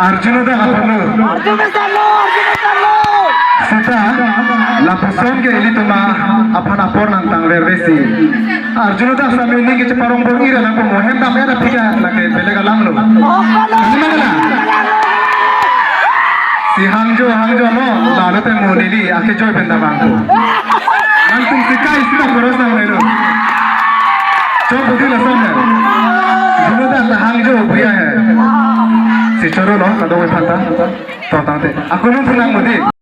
Arjuna Sita la person ke ini tu mah apa napor nantang revesi Arjuna dah sampai ini kita parong borong ira nak mohem dah merah tiga nak beleg alam lo. Si Hangjo mo lalu te monili akhir joy benda bangku. Antum sikai sida koros nang lelo. Coba budi lasan. Arjuna dah Hangjo punya hai. si choro no kadoi phanta to tangte aku nung phunang mudi